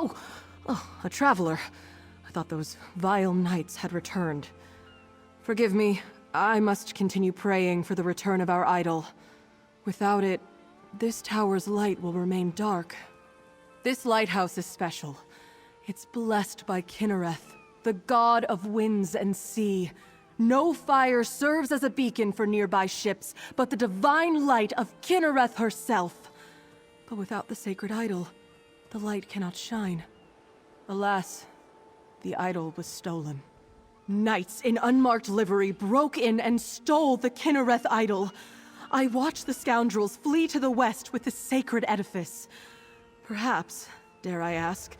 Oh, a traveler. I thought those vile knights had returned. Forgive me, I must continue praying for the return of our idol. Without it, this tower's light will remain dark. This lighthouse is special. It's blessed by Kinnereth, the god of winds and sea. No fire serves as a beacon for nearby ships, but the divine light of Kinnereth herself. But without the sacred idol, the light cannot shine. Alas, the idol was stolen. Knights in unmarked livery broke in and stole the Kinnereth idol. I watched the scoundrels flee to the west with the sacred edifice. Perhaps, dare I ask,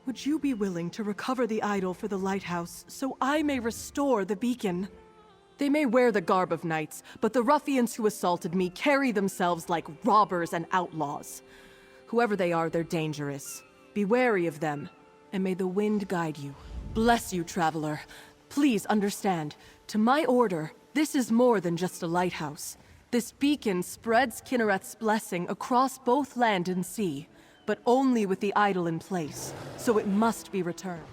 would you be willing to recover the idol for the lighthouse so I may restore the beacon? They may wear the garb of knights, but the ruffians who assaulted me carry themselves like robbers and outlaws. Whoever they are, they're dangerous. Be wary of them, and may the wind guide you. Bless you, traveler. Please understand, to my order, this is more than just a lighthouse. This beacon spreads Kinnereth's blessing across both land and sea, but only with the idol in place, so it must be returned.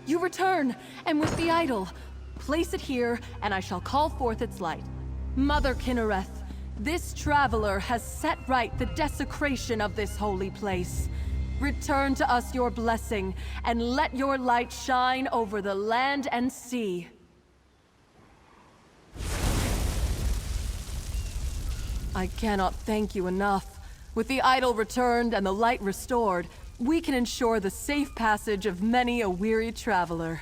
You return, and with the idol. Place it here, and I shall call forth its light. Mother Kinnereth, this traveler has set right the desecration of this holy place. Return to us your blessing, and let your light shine over the land and sea. I cannot thank you enough. With the idol returned and the light restored, we can ensure the safe passage of many a weary traveler.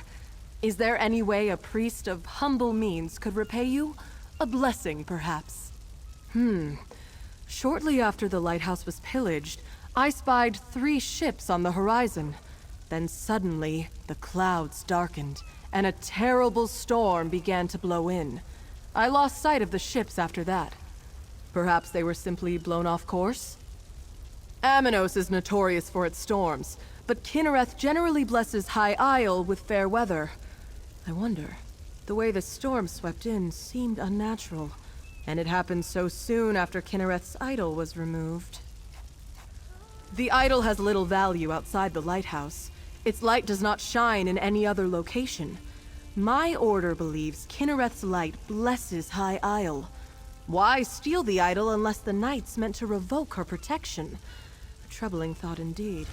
Is there any way a priest of humble means could repay you? A blessing, perhaps? Shortly after the lighthouse was pillaged, I spied 3 ships on the horizon. Then suddenly, the clouds darkened, and a terrible storm began to blow in. I lost sight of the ships after that. Perhaps they were simply blown off course? Aminos is notorious for its storms, but Kinnereth generally blesses High Isle with fair weather. I wonder, the way the storm swept in seemed unnatural, and it happened so soon after Kinnereth's idol was removed. The idol has little value outside the lighthouse. Its light does not shine in any other location. My order believes Kinnereth's light blesses High Isle. Why steal the idol unless the knights meant to revoke her protection? A troubling thought indeed.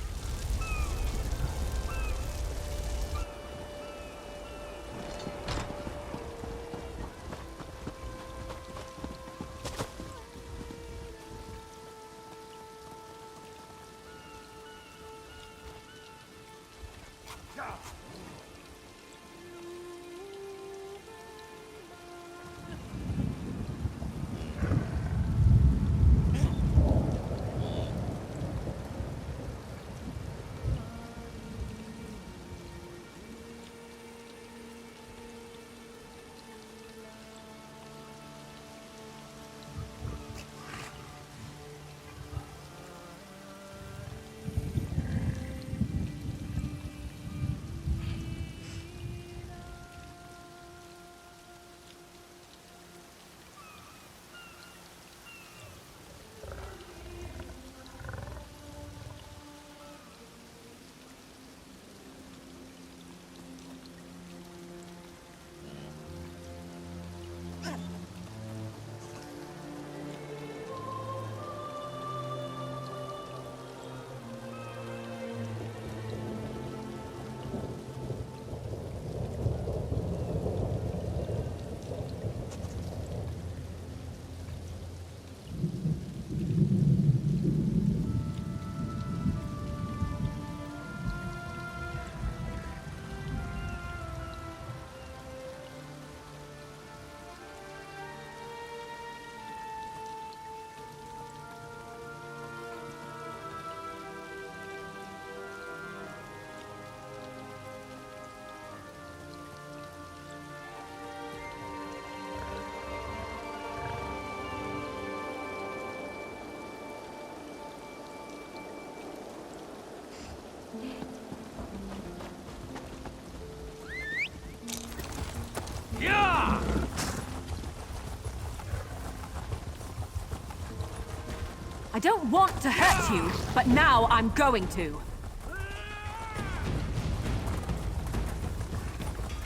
I don't want to hurt you, but now I'm going to.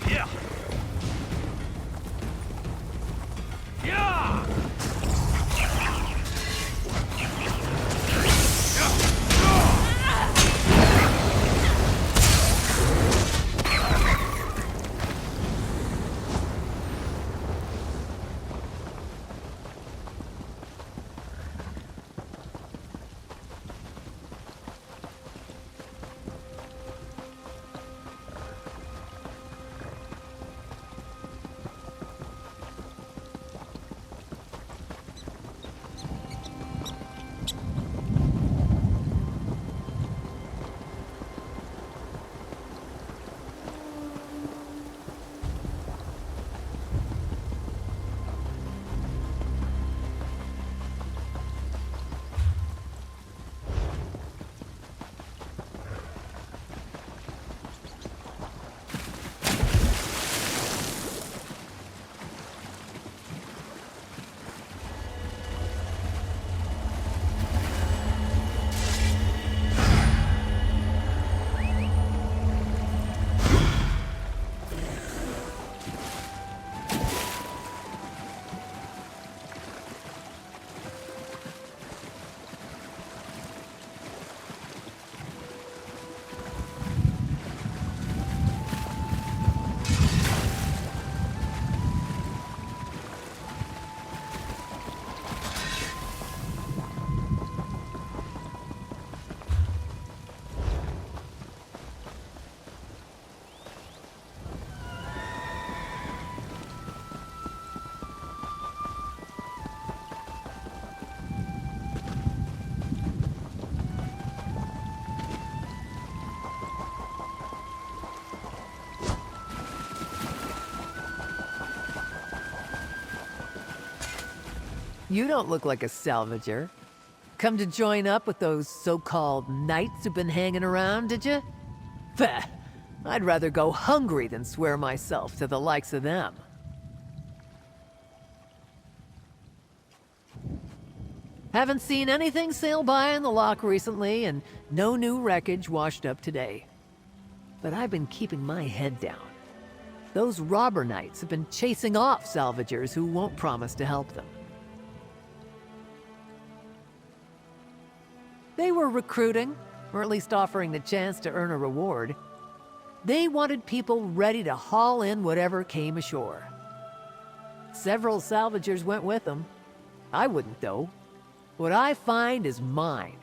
Yeah. Yeah. You don't look like a salvager. Come to join up with those so-called knights who've been hanging around, did you? Bah! I'd rather go hungry than swear myself to the likes of them. Haven't seen anything sail by in the lock recently, and no new wreckage washed up today. But I've been keeping my head down. Those robber knights have been chasing off salvagers who won't promise to help them. They were recruiting, or at least offering the chance to earn a reward. They wanted people ready to haul in whatever came ashore. Several salvagers went with them. I wouldn't, though. What I find is mine.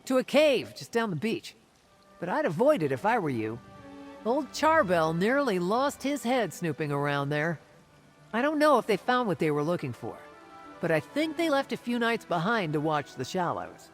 To a cave just down the beach. But I'd avoid it if I were you. Old Charbel nearly lost his head snooping around there. I don't know if they found what they were looking for, but I think they left a few knights behind to watch the shallows.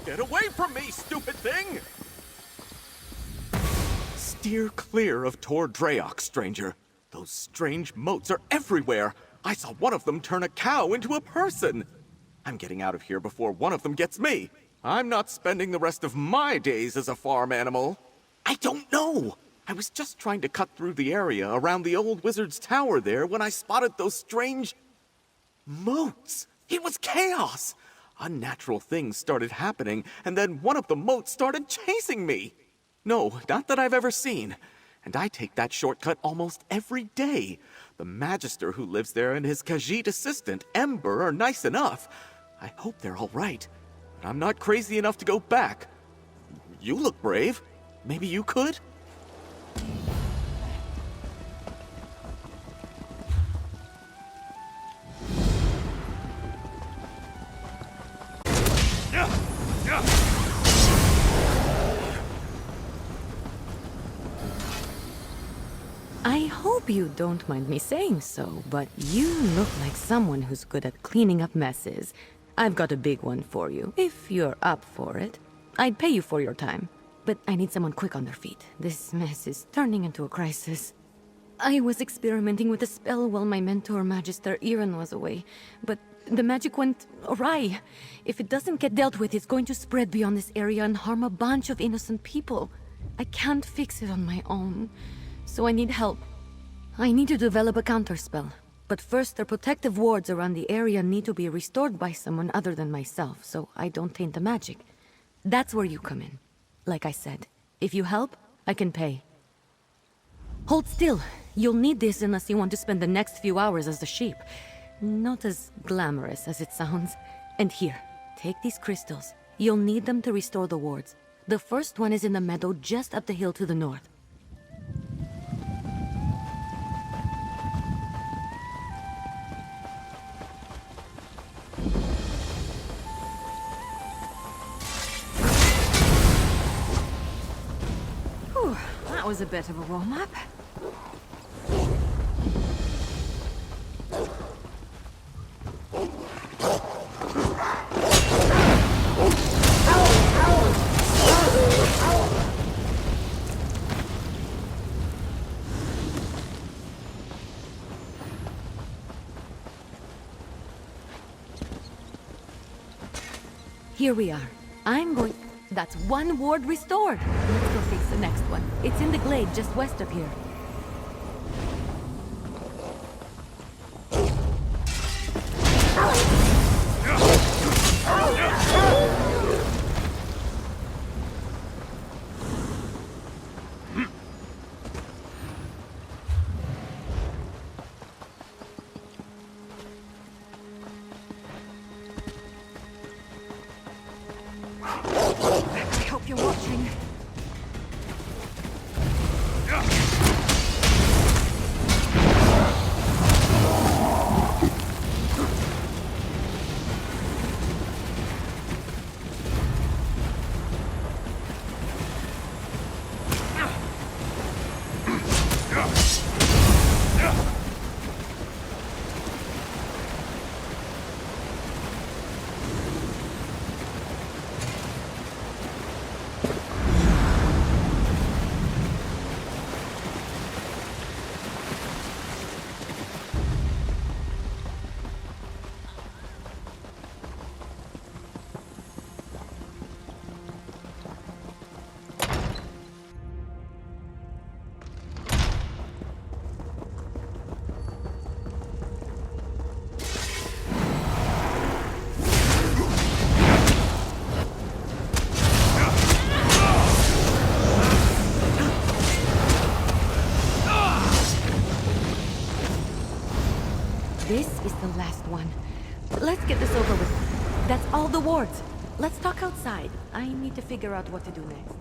Get away from me, stupid thing! Steer clear of Tor Dreyok, stranger. Those strange moats are everywhere. I saw one of them turn a cow into a person. I'm getting out of here before one of them gets me. I'm not spending the rest of my days as a farm animal. I don't know. I was just trying to cut through the area around the old wizard's tower there when I spotted those strange moats. It was chaos. Unnatural things started happening, and then one of the moats started chasing me. No, not that I've ever seen. And I take that shortcut almost every day. The Magister who lives there and his Khajiit assistant, Ember, are nice enough. I hope they're all right. But I'm not crazy enough to go back. You look brave. Maybe you could? I hope you don't mind me saying so, but you look like someone who's good at cleaning up messes. I've got a big one for you, if you're up for it. I'd pay you for your time, but I need someone quick on their feet. This mess is turning into a crisis. I was experimenting with a spell while my mentor, Magister Iran, was away, but the magic went awry. If it doesn't get dealt with, it's going to spread beyond this area and harm a bunch of innocent people. I can't fix it on my own. So I need help. I need to develop a counterspell. But first, the protective wards around the area need to be restored by someone other than myself, so I don't taint the magic. That's where you come in. Like I said, if you help, I can pay. Hold still. You'll need this unless you want to spend the next few hours as a sheep. Not as glamorous as it sounds. And here, take these crystals. You'll need them to restore the wards. The first one is in the meadow just up the hill to the north. Whew, that was a bit of a warm-up. Here we are. I'm going... That's one ward restored. Let's go face the next one. It's in the glade just west of here. I hope you're watching. This is the last one. Let's get this over with. That's all the wards. Let's talk outside. I need to figure out what to do next.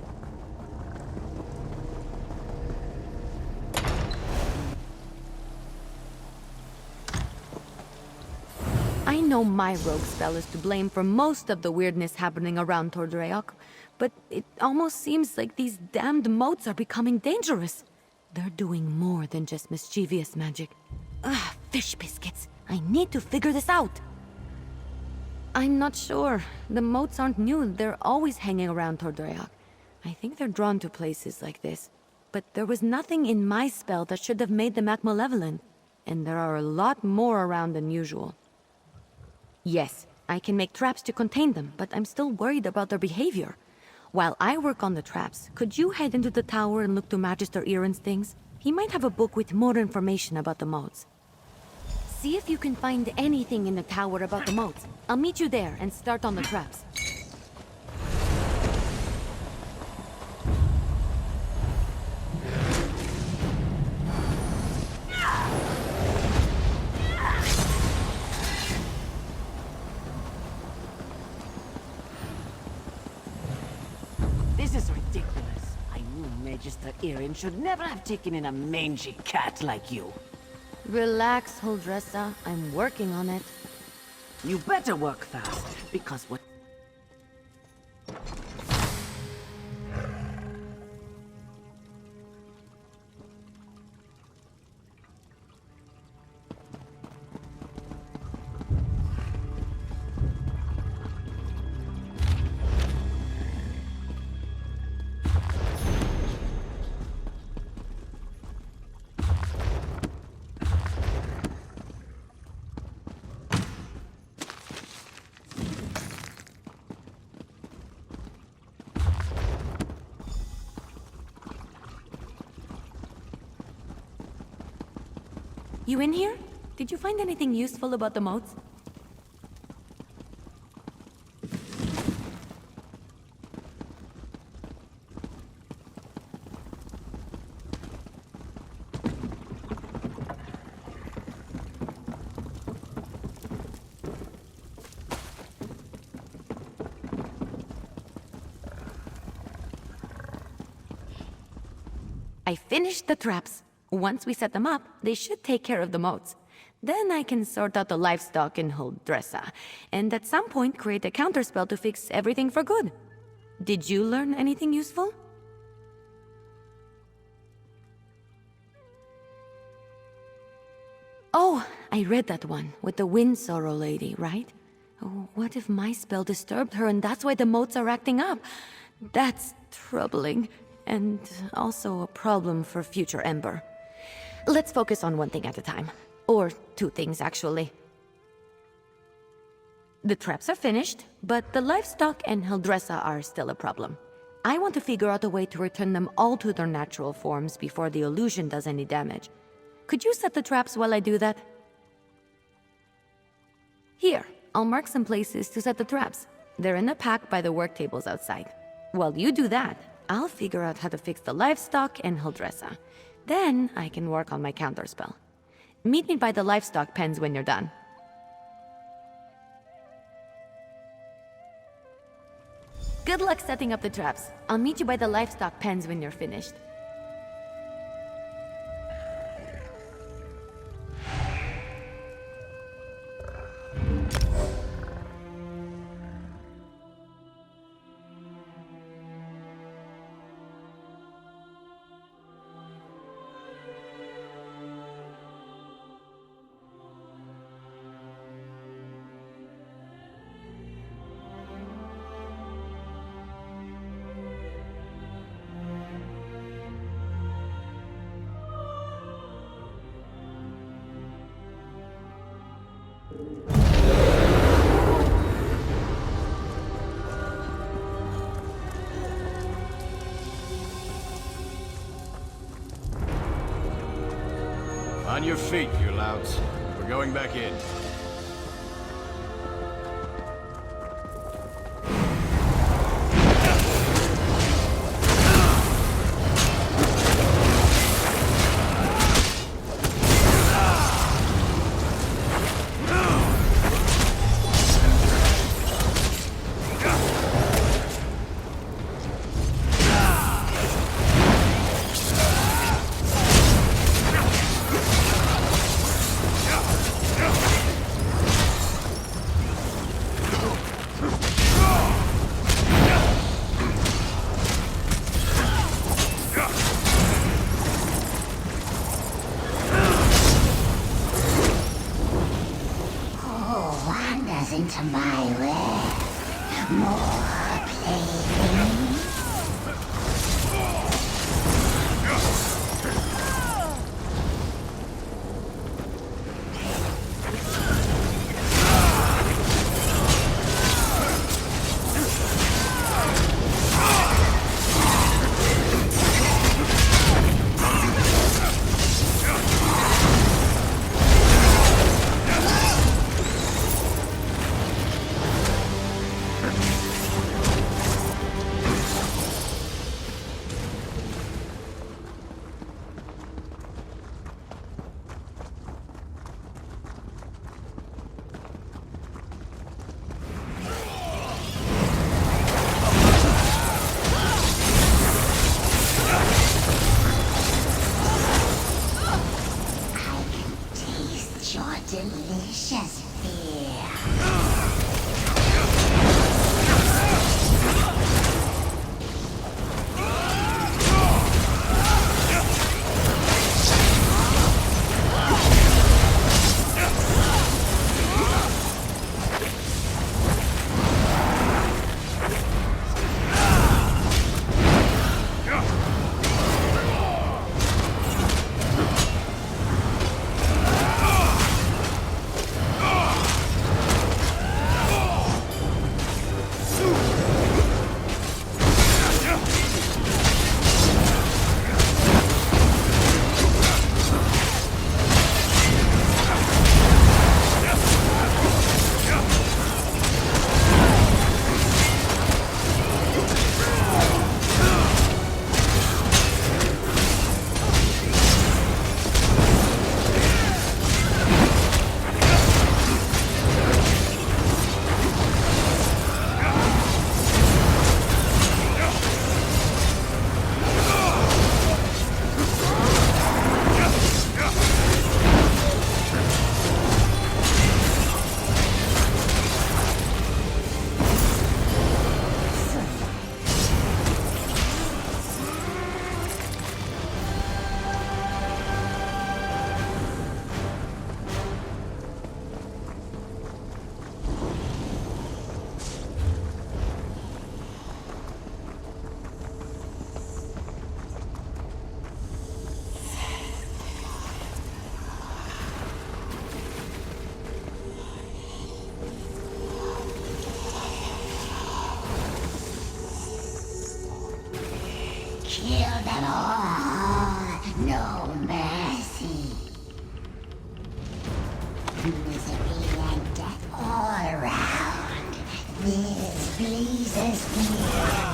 I know my rogue spell is to blame for most of the weirdness happening around Tordreok, but it almost seems like these damned moats are becoming dangerous. They're doing more than just mischievous magic. Ugh, fish biscuits. I need to figure this out. I'm not sure. The moats aren't new. They're always hanging around Tordreok. I think they're drawn to places like this. But there was nothing in my spell that should have made them act malevolent. And there are a lot more around than usual. Yes, I can make traps to contain them, but I'm still worried about their behavior. While I work on the traps, could you head into the tower and look to Magister Iren's things? He might have a book with more information about the moats. See if you can find anything in the tower about the moats. I'll meet you there and start on the traps. This is ridiculous. I knew Magister Iren should never have taken in a mangy cat like you. Relax, Huldressa. I'm working on it. You better work fast, because what... You in here? Did you find anything useful about the moats? I finished the traps. Once we set them up, they should take care of the moats. Then I can sort out the livestock and hold Dressa, and at some point create a counterspell to fix everything for good. Did you learn anything useful? Oh, I read that one, with the Wind Sorrow lady, right? Oh, what if my spell disturbed her and that's why the moats are acting up? That's troubling, and also a problem for future Ember. Let's focus on one thing at a time. Or two things, actually. The traps are finished, but the livestock and Hildressa are still a problem. I want to figure out a way to return them all to their natural forms before the illusion does any damage. Could you set the traps while I do that? Here, I'll mark some places to set the traps. They're in a pack by the work tables outside. While you do that, I'll figure out how to fix the livestock and Hildressa. Then I can work on my counterspell. Meet me by the livestock pens when you're done. Good luck setting up the traps. I'll meet you by the livestock pens when you're finished. On your feet, you louts. We're going back in. Into my way. More playthings. Kill them all. No mercy. Misery and death all around. This pleases me.